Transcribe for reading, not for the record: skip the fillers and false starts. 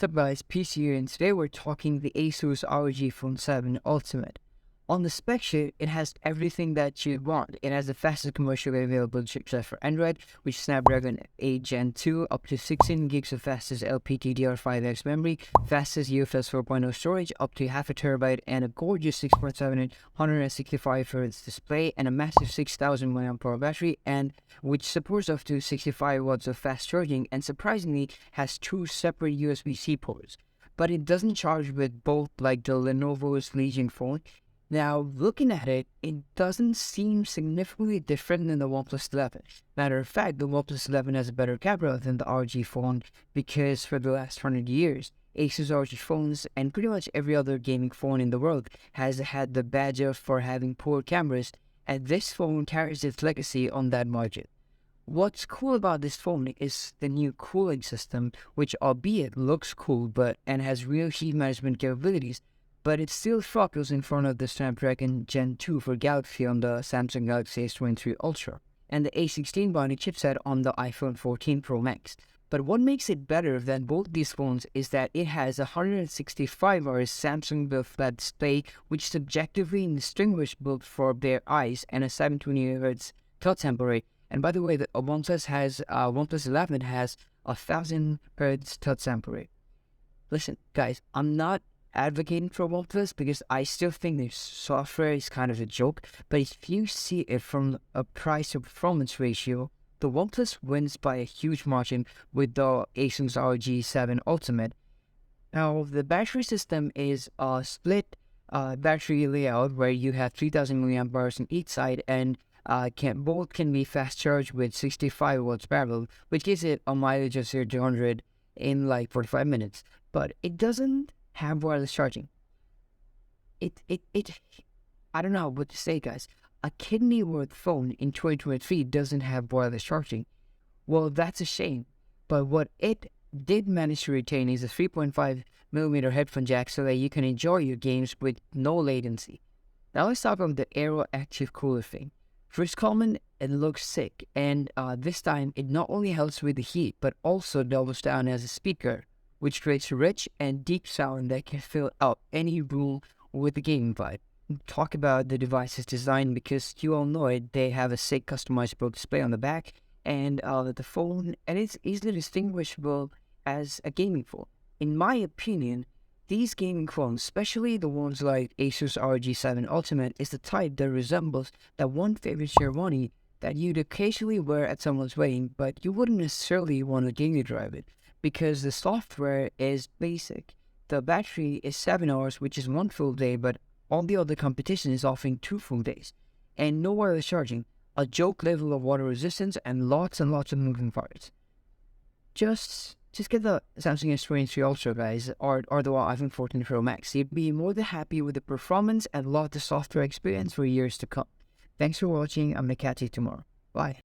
What's up guys, Peace here, and today we're talking the ASUS ROG Phone 7 Ultimate. On the spec sheet, it has everything that you want. It has the fastest commercially available chipset for Android, which is Snapdragon 8 Gen 2, up to 16 gigs of fastest LPDDR5X memory, fastest UFS 4.0 storage, up to half a terabyte, and a gorgeous 6.7-inch 165Hz display, and a massive 6000 mAh battery, and which supports up to 65 watts of fast charging, and surprisingly has two separate USB-C ports. But it doesn't charge with both like the Lenovo's Legion phone. Now, looking at it, it doesn't seem significantly different than the OnePlus 11. Matter of fact, the OnePlus 11 has a better camera than the ROG phone because for the last 100 years, ASUS ROG phones and pretty much every other gaming phone in the world has had the badge of for having poor cameras, and this phone carries its legacy on that margin. What's cool about this phone is the new cooling system, which albeit looks cool and has real heat management capabilities, but it still throttles in front of the Snapdragon Gen 2 for Galaxy on the Samsung Galaxy S23 Ultra, and the A16 Bionic chipset on the iPhone 14 Pro Max. But what makes it better than both these phones is that it has a 165Hz Samsung built flat display, which is subjectively indistinguishable for bare eyes, and a 720Hz touch sample rate. And by the way, the OnePlus 11 has a 1000Hz touch sample rate. Listen, guys, I'm not advocating for OnePlus because I still think their software is kind of a joke, but if you see it from a price to performance ratio, the OnePlus wins by a huge margin with the ASUS ROG 7 Ultimate. Now, the battery system is a split battery layout where you have 3000 mAh on each side, and both can be fast charged with 65 watts parallel, which gives it a mileage of 0 to 100 in like 45 minutes. But it doesn't have wireless charging. I don't know what to say, guys. A kidney worth phone in 2023 doesn't have wireless charging. Well, that's a shame. But what it did manage to retain is a 3.5mm headphone jack so that you can enjoy your games with no latency. Now let's talk about the Aero Active Cooler thing. First comment, it looks sick, and this time it not only helps with the heat, but also doubles down as a speaker, which creates a rich and deep sound that can fill out any room with the gaming vibe. Talk about the device's design because you all know it. They have a sick customizable display on the back, and the phone, and it's easily distinguishable as a gaming phone. In my opinion, these gaming phones, especially the ones like ASUS ROG 7 Ultimate, is the type that resembles that one favorite Sherwani that you'd occasionally wear at someone's wedding, but you wouldn't necessarily want to daily drive it, because the software is basic. The battery is 7 hours, which is one full day, but all the other competition is offering 2 full days. And no wireless charging, a joke level of water resistance, and lots of moving parts. Just get the Samsung S23 Ultra, guys, or the iPhone 14 Pro Max. You'd be more than happy with the performance and love the software experience for years to come. Thanks for watching. I'm gonna catch you tomorrow. Bye.